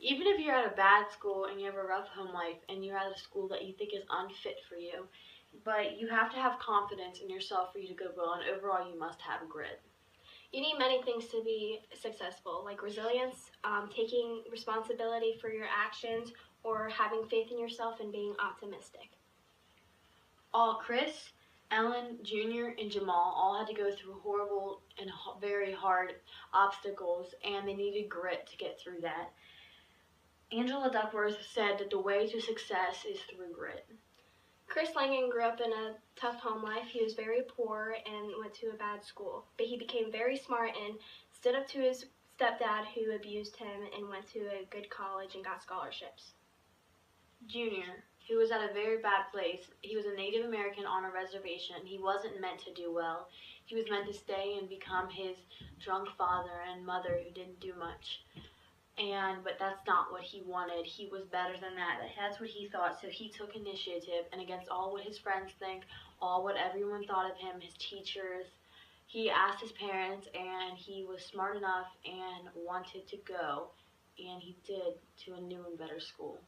Even if you're at a bad school and you have a rough home life and you're at a school that you think is unfit for you, but you have to have confidence in yourself for you to go well, and overall you must have grit. You need many things to be successful, like resilience, taking responsibility for your actions, or having faith in yourself and being optimistic. Chris, Ellen Jr., and Jamal all had to go through horrible and very hard obstacles, and they needed grit to get through that. Angela Duckworth said that the way to success is through grit. Chris Langan grew up in a tough home life. He was very poor and went to a bad school, but he became very smart and stood up to his stepdad who abused him and went to a good college and got scholarships. Junior, who was at a very bad place. He was a Native American on a reservation. He wasn't meant to do well. He was meant to stay and become his drunk father and mother who didn't do much. But that's not what he wanted. He was better than that. That's what he thought. So he took initiative, and against all what his friends think, all what everyone thought of him, his teachers, he asked his parents, and he was smart enough and wanted to go, and he did, to a new and better school.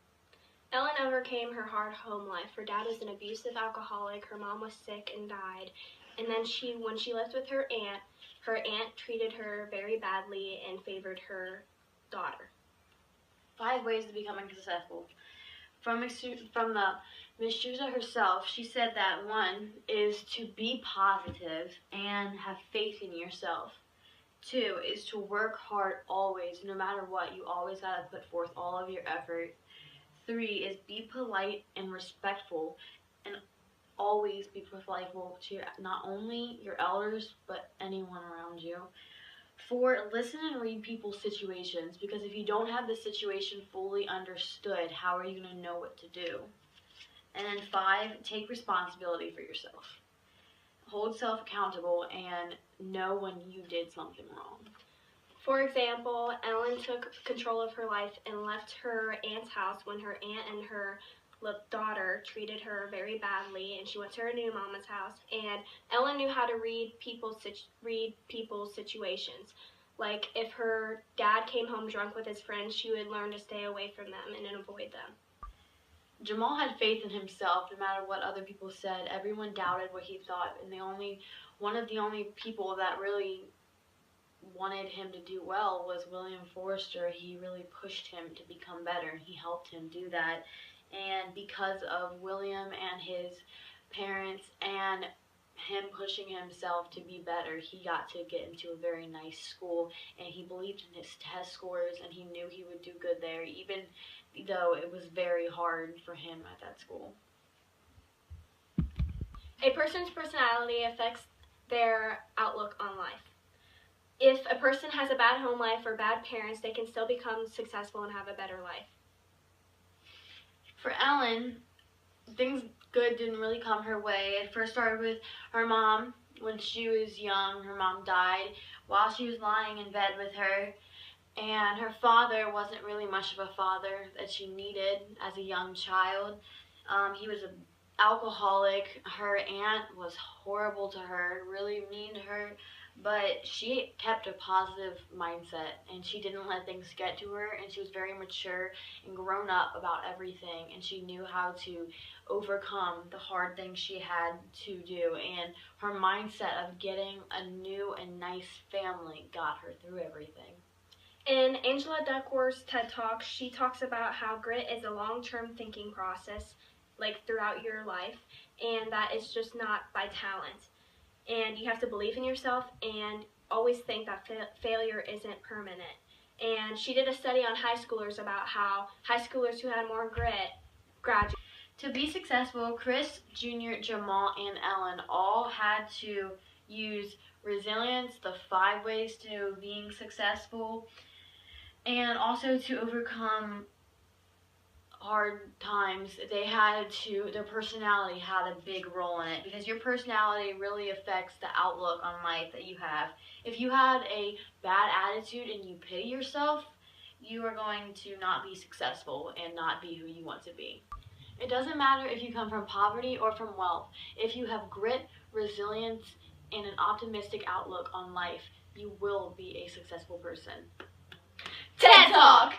Ellen overcame her hard home life. Her dad was an abusive alcoholic, her mom was sick and died, and then when she lived with her aunt treated her very badly and favored her daughter. 5 ways to becoming successful. From the Miss Shusa herself, she said that 1 is to be positive and have faith in yourself. 2 is to work hard always, no matter what. You always got to put forth all of your effort. 3 is be polite and respectful, and always be politeful to not only your elders, but anyone around you. 4, listen and read people's situations, because if you don't have the situation fully understood, how are you going to know what to do? And then 5, take responsibility for yourself. Hold self accountable and know when you did something wrong. For example, Ellen took control of her life and left her aunt's house when her aunt and her daughter treated her very badly, and she went to her new mama's house. And Ellen knew how to read people's situations. Like if her dad came home drunk with his friends, she would learn to stay away from them and avoid them. Jamal had faith in himself no matter what other people said. Everyone doubted what he thought, and one of the only people that really wanted him to do well was William Forster. He really pushed him to become better. He helped him do that. And because of William and his parents and him pushing himself to be better, he got to get into a very nice school, and he believed in his test scores, and he knew he would do good there, even though it was very hard for him at that school. A person's personality affects their outlook on life. If a person has a bad home life or bad parents, they can still become successful and have a better life. For Ellen, things good didn't really come her way. It first started with her mom. When she was young, her mom died while she was lying in bed with her, and her father wasn't really much of a father that she needed as a young child. He was an alcoholic. Her aunt was horrible to her, really mean to her, but she kept a positive mindset, and she didn't let things get to her, and she was very mature and grown up about everything, and she knew how to overcome the hard things she had to do, and her mindset of getting a new and nice family got her through everything. In Angela Duckworth's TED Talk, she talks about how grit is a long-term thinking process, like throughout your life, and that it's just not by talent. And you have to believe in yourself and always think that failure isn't permanent. And she did a study on high schoolers about how high schoolers who had more grit graduated. To be successful, Chris, Junior, Jamal, and Ellen all had to use resilience, the 5 ways to being successful, and also to overcome hard times. Their personality had a big role in it, because your personality really affects the outlook on life that you have. If you had a bad attitude and you pity yourself, you are going to not be successful and not be who you want to be. It doesn't matter if you come from poverty or from wealth. If you have grit, resilience, and an optimistic outlook on life, you will be a successful person. TED Talk!